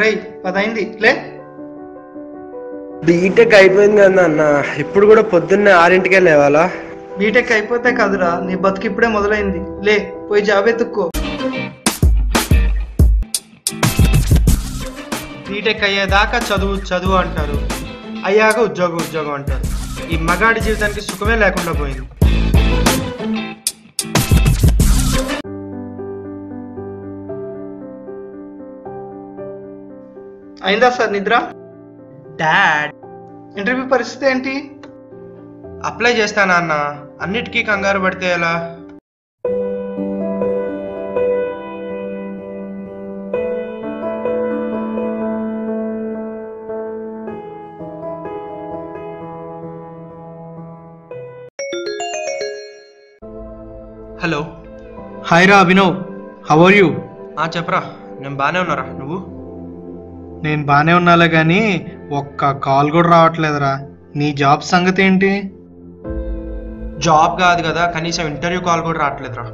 రై అదైంది లే. బీటెక్ అయిపోయింది కదా అన్న, ఇప్పుడు కూడా పొద్దున్నే 6ంటికే లేవాలా? బీటెక్ అయిపోతే కాదురా, నీ బతుకు ఇప్పుడే మొదలైంది. లే పోయి జాబ్ ఎత్తుక్కో. బీటెక్ అయ్యేదాకా చదువు చదువు అంటారు, అయ్యాక ఉద్యోగం ఉద్యోగం అంటారు. ఈ మగాడి జీవితానికి సుఖమే లేకుండా పోయింది. అయిందా సార్ నిద్ర? డాడ్, ఇంటర్వ్యూ పరిస్థితి ఏంటి? అప్లై చేస్తానా అన్న, అన్నిటికీ కంగారు పడితే ఎలా? హలో. హాయ్ రా అభినవ్, హౌ ఆర్ యూ? చెప్పరా, నేను బాగానే ఉన్నారా, నువ్వు? నేను బాగానే ఉన్నాలే కానీ ఒక్క కాల్ కూడా రావట్లేదురా. నీ జాబ్ సంగతి ఏంటి? జాబ్ కాదు కదా, కనీసం ఇంటర్వ్యూ కాల్ కూడా రావట్లేదురా.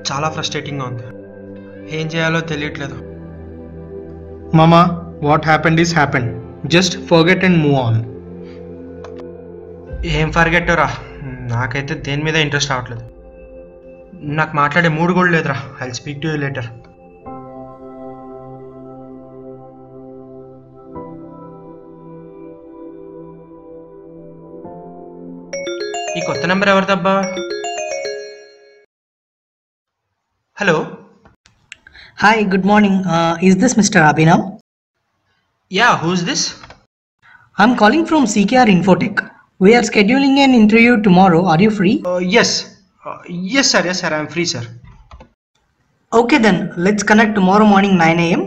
చాలా ఫ్రస్ట్రేటింగ్గా ఉంది, ఏం చేయాలో తెలియట్లేదు. మామా, what happened is happened, just forget and move on. ఏం ఫర్గెట్టరా, నాకైతే దేని మీద ఇంట్రెస్ట్ రావట్లేదు. నాకు మాట్లాడే మూడు కూడా లేదురా. I will speak to you later. ఈ కొత్త నెంబర్ ఎవరిదబ్బా? Hello. Hi, good morning. Is this Mr. Abhinav? Yeah, who's this? I'm calling from CKR Infotech. We are scheduling an interview tomorrow. Are you free? Yes. Yes sir, I'm free sir. Okay then, let's connect tomorrow morning 9 a.m.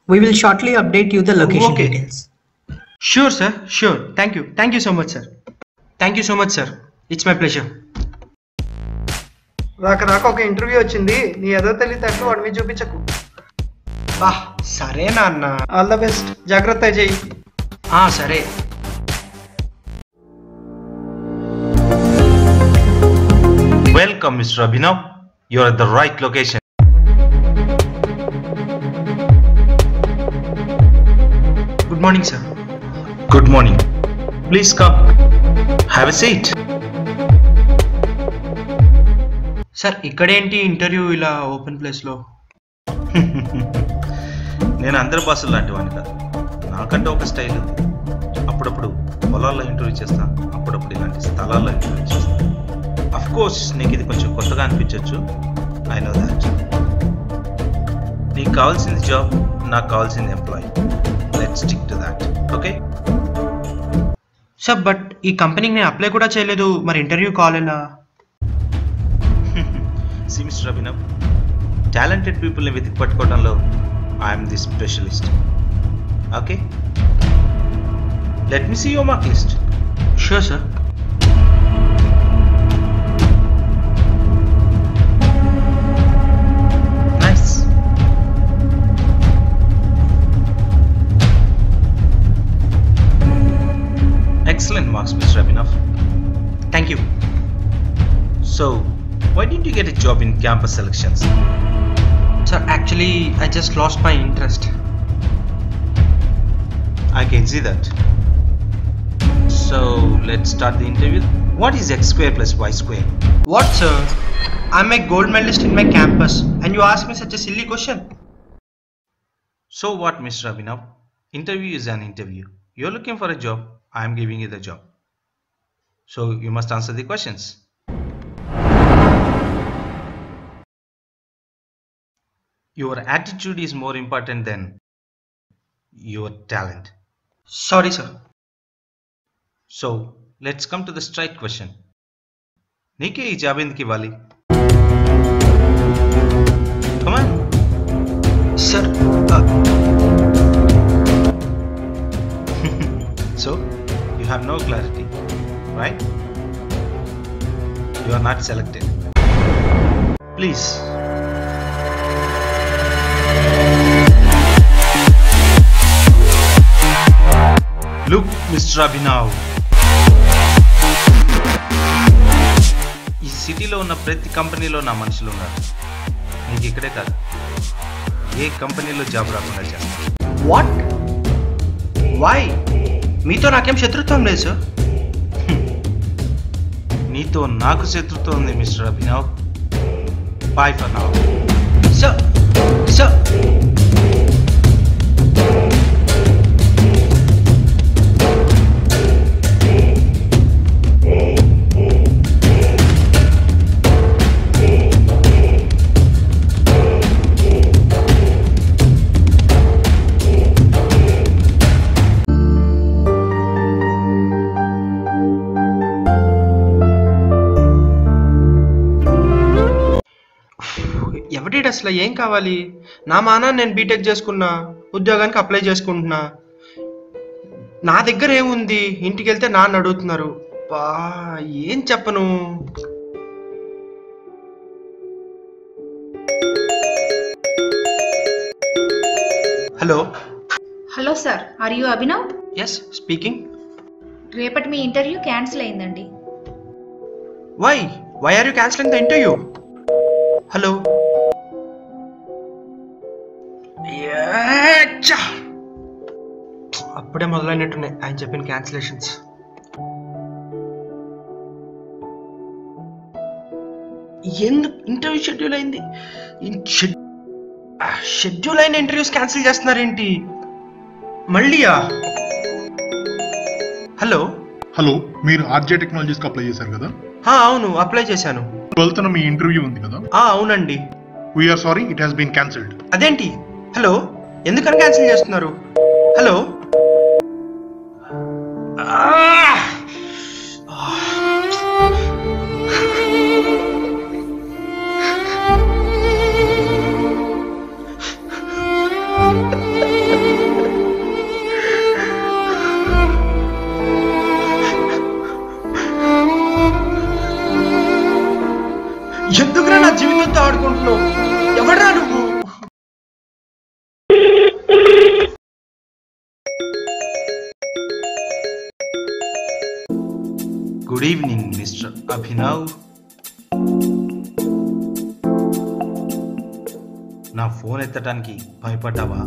We will shortly update you the location Okay. details. Sure sir, sure. Thank you so much sir. Thank you so much sir. It's my pleasure. రాక ఒక interview వచ్చింది, నీ ఏదో తెలియతట్లు వాడి మీద చూపించకు. బా సరే నాన్న, ఆల్ ద బెస్ట్, జాగ్రత్త చెయ్యి. సరే. Welcome Mr. Abhinav, you are at the right location. Good morning sir. Good morning. Please come. Have a seat. Sir ఇక్కడేంటి ఇంటర్వ్యూ ఇలా ఓపెన్ ప్లేస్లో? నేను అందరి భాషలు లాంటి వాడిని కాదు, నాకంటే ఒక స్టైల్ ఉంది. అప్పుడప్పుడు పొలాల్లో ఇంటర్వ్యూ చేస్తా, అప్పుడప్పుడు ఇలాంటి స్థలాల్లో ఇంటర్వ్యూ చేస్తా. అఫ్ కోర్స్ నీకు ఇది కొంచెం కొత్తగా అనిపించవచ్చు, ఐ నో దాట్. నీకు కావాల్సింది జాబ్, నాకు కావాల్సింది employee. Let's stick to that, okay? Sir but ఈ కంపెనీకి నేను అప్లై కూడా చేయలేదు, మరి ఇంటర్వ్యూ కాల్ ఎలా? See Mr. Abhinav, talented people ని వెతికి పట్టుకోవడంలో I'm the specialist. Okay, let me see your mark list. Sure sir. Nice. Excellent marks Mr. Abhinav. Thank you. So why didn't you get a job in campus selections? Sir, actually I just lost my interest. I can see that. So let's start the interview. What is x square plus y square? What sir? I'm a gold medalist in my campus and you ask me such a silly question. So what Mr. Abhinav? Interview is an interview. You're looking for a job, I am giving you the job. So you must answer the questions. Your attitude is more important than your talent. Sorry sir. So let's come to the straight question. నీకే ఈ job ఎందుకు ఇవ్వాలి? Come on sir. So you have no clarity, right? You are not selected. Please. Look mister Abhinav, ఈ సిటీలో ఉన్న ప్రతి కంపెనీలో నా మనుషులు ఉన్నారు. నీకు ఇక్కడే కాదు, ఏ కంపెనీలో జాబ్ రాకుండా చేస్తాను. వాట్? వై? మీతో నాకేం శత్రుత్వం లేదు సార్. నీతో నాకు శత్రుత్వం ఉంది mister Abhinav. Bye for now. Sir sir ఎవడేడు అసలు? ఏం కావాలి? నా మానా నేను బీటెక్ చేసుకున్నా, ఉద్యోగానికి అప్లై చేసుకుంటున్నా. నా దగ్గర ఏముంది? ఇంటికి వెళ్తే నాన్న అడుగుతున్నారు. బా ఏం చెప్పను. Hello. Hello sir, are you Abhinav? Yes, speaking. రేపటి మీ ఇంటర్వ్యూ క్యాన్సిల్ అయిందండి. Why are you cancelling the interview? Hello. అప్పుడే మొదలైనట్టున్నాయి ఆయన చెప్పిన క్యాన్సిలేషన్స్. ఎందుకు ఇంటర్వ్యూ షెడ్యూల్ అయింది? షెడ్యూల్ అయిన ఇంటర్వ్యూస్ క్యాన్సిల్ చేస్తున్నారేంటి మళ్ళీయా? హలో. హలో, మీరు ఆర్జే టెక్నాలజీస్కి అప్లై చేశారు కదా? అవును, అప్లై చేశాను. 12th మీ ఇంటర్వ్యూ ఉంది కదా? అవునండి. We're sorry, it has been cancelled. అదేంటి? హలో, ఎందుకని క్యాన్సిల్ చేస్తున్నారు? హలో. ఎందుకురా నా జీవితంతో ఆడుకుంటున్నావు? ఎవడ్రా నువ్వు? Good evening mister Abhinav. నా ఫోన్ ఎత్తడానికి భయపడ్డావా?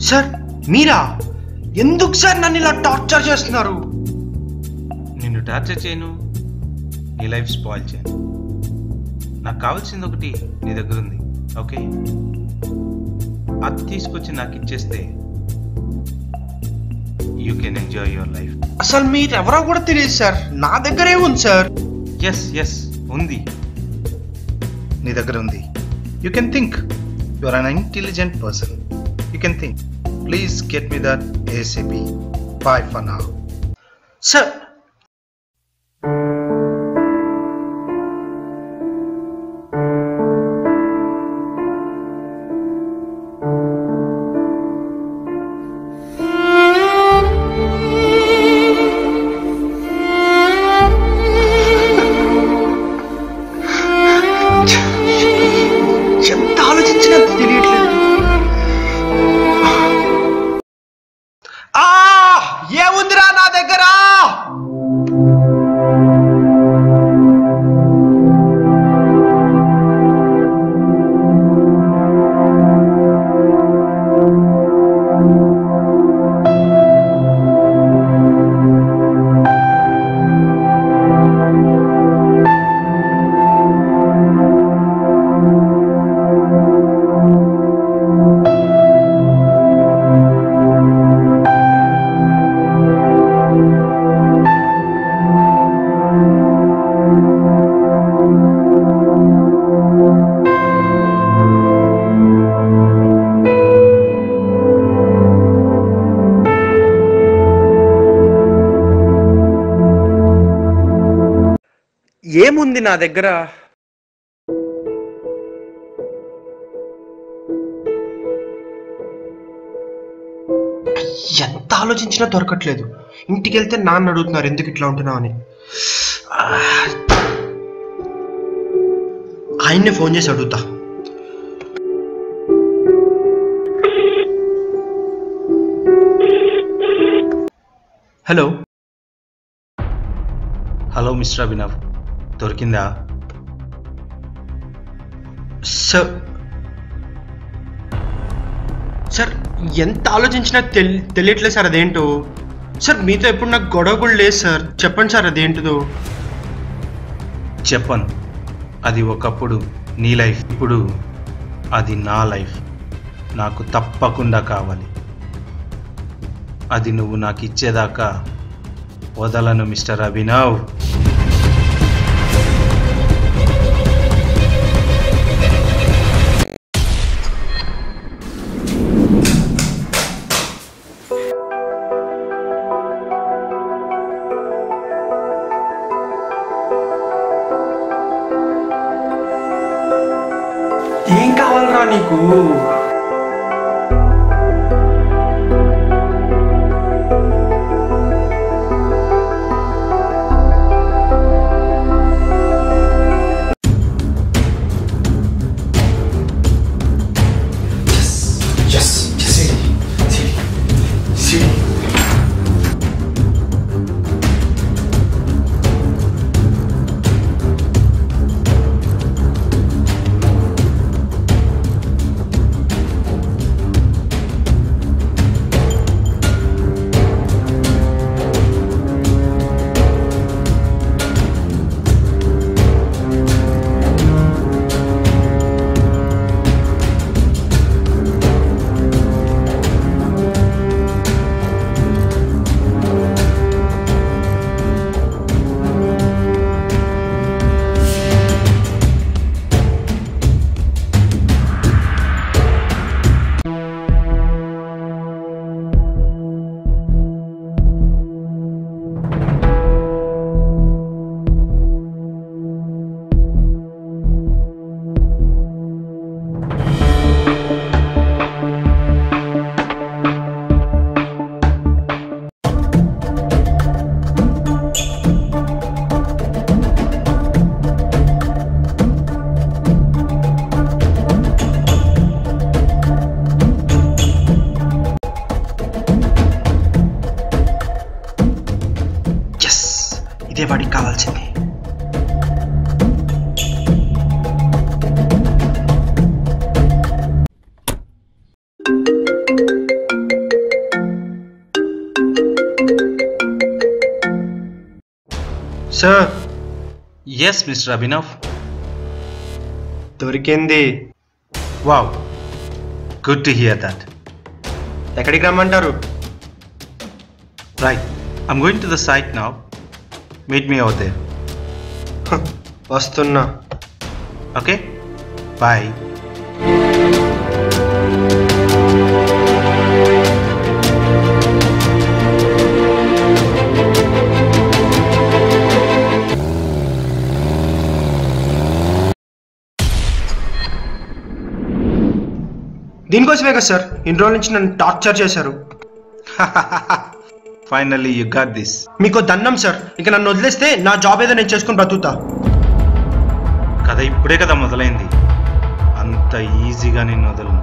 సార్ మీరా? ఎందుకు సార్ నన్ను ఇలా టార్చర్ చేస్తున్నారు? నిన్ను టార్చర్ చేయను, నీ లైఫ్ స్పాయిల్ చేయను. నాకు కావాల్సింది ఒకటి నీ దగ్గర ఉంది, ఓకే? అది తీసుకొచ్చి నాకు ఇచ్చేస్తే you can enjoy your life. అసలు మీరు ఎవరో కూడా తెలియదు సార్. నా దగ్గరే ఉంది సార్. ఎస్ ఉంది, నీ దగ్గర ఉంది. You can think. You are an intelligent person. You can think. Please get me that ASAP. Bye for now. Sir ఎంత ఆలోచించినా తెలియట్లేదు. ఏముందిరా నా దగ్గర? ఏముంది నా దగ్గర? ఎంత ఆలోచించినా దొరకట్లేదు. ఇంటికి వెళ్తే నాన్న అడుగుతున్నారు ఎందుకు ఇట్లా ఉంటున్నావు అని. ఆయన్నే ఫోన్ చేసి అడుగుతా. హలో హలో మిస్టర్ అభినవ్, దొరికిందా? సార్ సార్ ఎంత ఆలోచించినా తెలియట్లేదు సార్ అదేంటో. సార్ మీతో ఎప్పుడు నాకు గొడవ కూడా లేదు సార్. చెప్పండి సార్ అదేంటిదో. చెప్పను. అది ఒకప్పుడు నీ లైఫ్, ఇప్పుడు అది నా లైఫ్. నాకు తప్పకుండా కావాలి. అది నువ్వు నాకు ఇచ్చేదాకా వదలను మిస్టర్ అభినవ్. ఏం కావాలరా నీకు? ఇదే వాడికి కావాల్సింది. సార్. Yes mister Abhinav. దొరికింది. Wow, good to hear that. ఎక్కడికి రమ్మంటారు? Right, I'm going to the site now. Meet me out there. వస్తున్నా. Okay, bye. దీనికోసమే కదా సార్ ఇన్ని రోజుల నుంచి నన్ను టార్చర్ చేశారు. Finally you got this. మీకు దండం సార్, ఇక నన్ను వదిలేస్తే నా జాబ్ ఏదో నేను చేసుకుని బ్రతుకుతా. కథ ఇప్పుడే కదా మొదలైంది, అంత ఈజీగా నేను వదలను.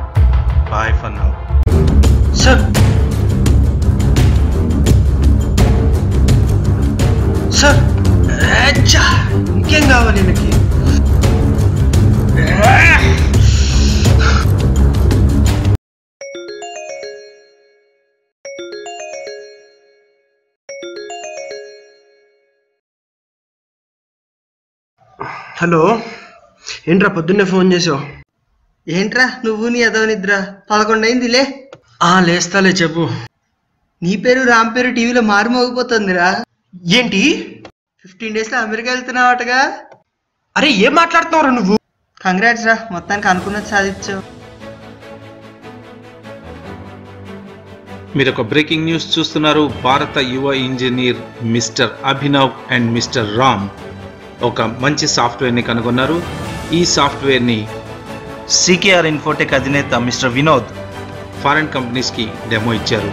Bye for now. Sir sir ఇంకేం కావాలి నాకు? హలో, ఏంట్రా పొద్దున్నే ఫోన్ చేసావు? ఏంట్రా నువ్వు నీ ఎదవ నిద్ర 11 అయిందిలే. లేస్తాలే, చెప్పు. నీ పేరు రామ్ పేరు టీవీలో మారుమోగిపోతుందిరా. ఏంటి 15 days లో అమెరికా వెళ్తున్నావటగా? అరే ఏం మాట్లాడుతున్నావురా నువ్వు? కంగ్రాట్స్ రా, మొత్తానికి అనుకున్నది సాధించావు. మీరు ఒక బ్రేకింగ్ న్యూస్ చూస్తున్నారు. భారత యువ engineer mister Abhinav and mister Ram ఒక మంచి సాఫ్ట్వేర్ని కనుగొన్నారు. ఈ సాఫ్ట్వేర్ని సికేఆర్ ఇన్ఫోటెక్ అధినేత మిస్టర్ వినోద్ ఫారెన్ కంపెనీస్కి డెమో ఇచ్చారు.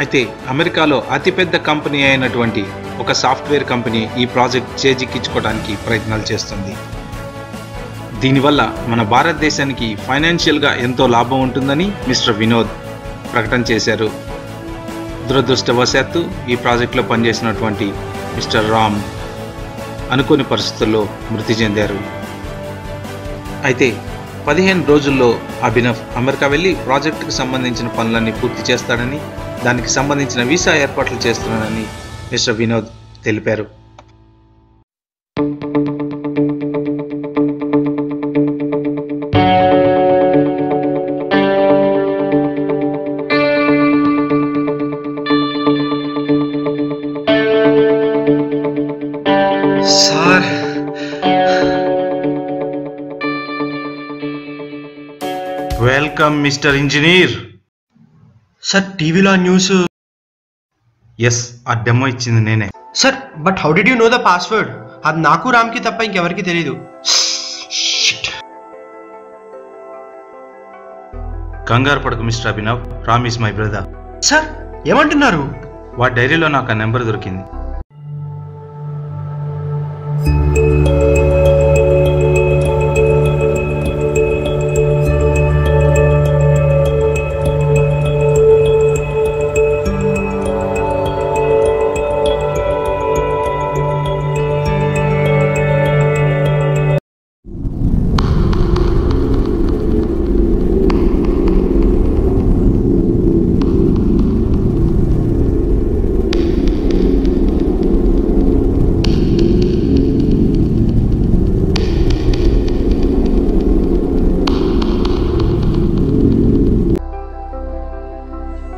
అయితే అమెరికాలో అతిపెద్ద కంపెనీ అయినటువంటి ఒక సాఫ్ట్వేర్ కంపెనీ ఈ ప్రాజెక్ట్ చేజిక్కించుకోవడానికి ప్రయత్నాలు చేస్తుంది. దీనివల్ల మన భారతదేశానికి ఫైనాన్షియల్గా ఎంతో లాభం ఉంటుందని మిస్టర్ వినోద్ ప్రకటన చేశారు. దురదృష్టవశాత్తు ఈ ప్రాజెక్టులో పనిచేసినటువంటి మిస్టర్ రామ్ అనుకోని పరిస్థితుల్లో మృతి చెందారు. అయితే 15 రోజుల్లో అభినవ్ అమెరికా వెళ్ళి ప్రాజెక్టుకు సంబంధించిన పనులన్నీ పూర్తి చేస్తాడని, దానికి సంబంధించిన వీసా ఏర్పాట్లు చేస్తున్నాడని మిస్టర్ వినోద్ తెలిపారు. Sir, welcome mister engineer. Sir టీవీలో న్యూస్. ఎస్, ఆ డెమో ఇచ్చింది నేనే. Sir, but how did you know the password? అది నాకు రామ్కి తప్ప ఇంకెవరికి తెలియదు. కంగారు పడకు mister Abhinav, Ram is my brother. Sir, ఏమంటున్నారు? వాడి డైరీలో నాకు ఆ నెంబర్ దొరికింది.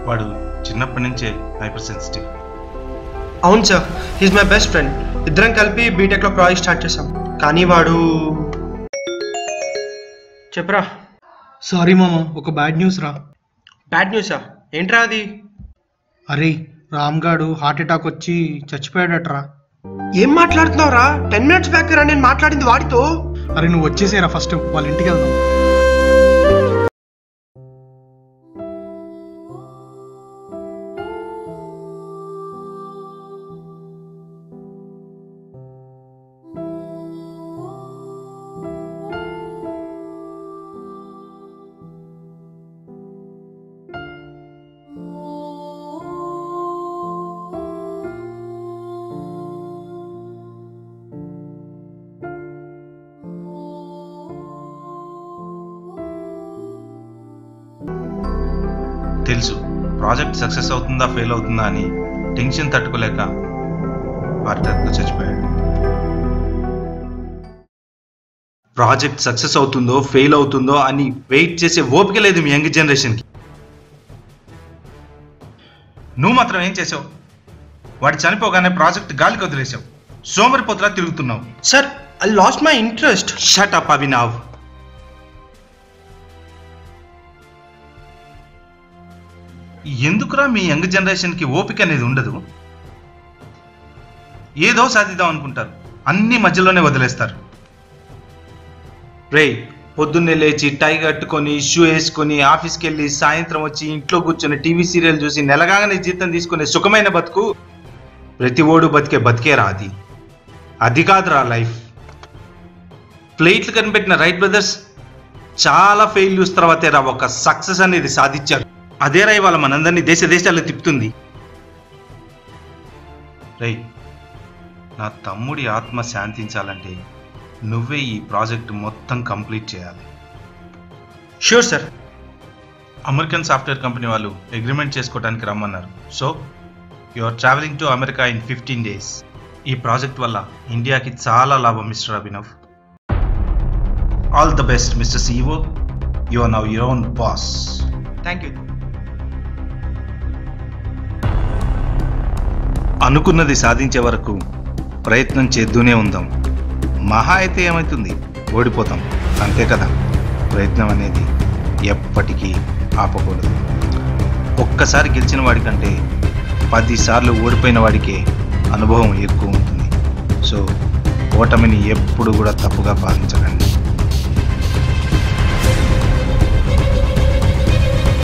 వాడు చిన్నప్పటి నుంచే హైపర్ సెన్సిటివ్. అవును sir, he's my best friend. ఇద్దరం కలిపి బీటెక్లో ప్రాజెక్ట్ స్టార్ట్ చేసాం. కానీ వాడు చెప్పరా. సారీ మామ, ఒక బ్యాడ్ న్యూస్ రా. బ్యాడ్ న్యూసా? ఏంట్రా అది? అరే, రామ్ గాడు హార్ట్ అటాక్ వచ్చి చచ్చిపోయాడట్రా. ఏం మాట్లాడుతున్నావురా? 10 minutes బ్యాక్ రా నేను మాట్లాడింది వాడితో. అరే నువ్వు వచ్చేసేరా, ఫస్ట్ వాళ్ళ ఇంటికి వెళ్దాం. తెలుసు ప్రాజెక్ట్ సక్సెస్ అవుతుందా ఫెయిల్ అవుతుందా అని టెన్షన్ తట్టుకోలేక హార్ట్ అటాక్తో చచ్చిపోయాడు. ప్రాజెక్ట్ సక్సెస్ అవుతుందో ఫెయిల్ అవుతుందో అని వెయిట్ చేసే ఓపిక లేదు మీ యంగ్ జనరేషన్కి. నువ్వు మాత్రం ఏం చేసావు? వాడు చనిపోగానే ప్రాజెక్ట్ గాలికి వదిలేసావు. సోమరిపోతులా తిరుగుతున్నావు. Sir, I lost my interest. Shut up Abhinav. ఎందుకురా మీ యంగ్ జనరేషన్కి ఓపిక అనేది ఉండదు? ఏదో సాధిద్దాం అనుకుంటారు, అన్ని మధ్యలోనే వదిలేస్తారు. రే, పొద్దున్నే లేచి టై కట్టుకొని షూ వేసుకొని ఆఫీస్కి వెళ్ళి సాయంత్రం వచ్చి ఇంట్లో కూర్చొని టీవీ సీరియల్ చూసి నెలగానే జీతం తీసుకునే సుఖమైన బతుకు ప్రతి ఓడు బతికే రాది. అది కాదురా లైఫ్. ఫ్లైట్లు కనిపెట్టిన రైట్ బ్రదర్స్ చాలా ఫెయిల్యూస్ తర్వాతే రా ఒక సక్సెస్ అనేది సాధించారు. అదేరా ఇవాళ మనందరినీ దేశాలు తిప్పుతుంది. రై, నా తమ్ముడి ఆత్మ శాంతించాలంటే నువ్వే ఈ ప్రాజెక్ట్ మొత్తం కంప్లీట్ చేయాలి. Sure sir. American software company వాళ్ళు అగ్రిమెంట్ చేసుకోవడానికి రమ్మన్నారు. So you are travelling to America in 15 days. ఈ ప్రాజెక్ట్ వల్ల ఇండియాకి చాలా లాభం mister Abhinav. All the best mister CEO. You are now your own boss. Thank you. అనుకున్నది సాధించే వరకు ప్రయత్నం చేస్తూనే ఉందాం. మహా అయితే ఏమవుతుంది, ఓడిపోతాం, అంతే కదా. ప్రయత్నం అనేది ఎప్పటికీ ఆపకూడదు. ఒక్కసారి గెలిచిన వాడికంటే 10 సార్లు ఓడిపోయిన వాడికే అనుభవం ఎక్కువ ఉంటుంది. సో ఓటమిని ఎప్పుడు కూడా తప్పుగా భావించకండి.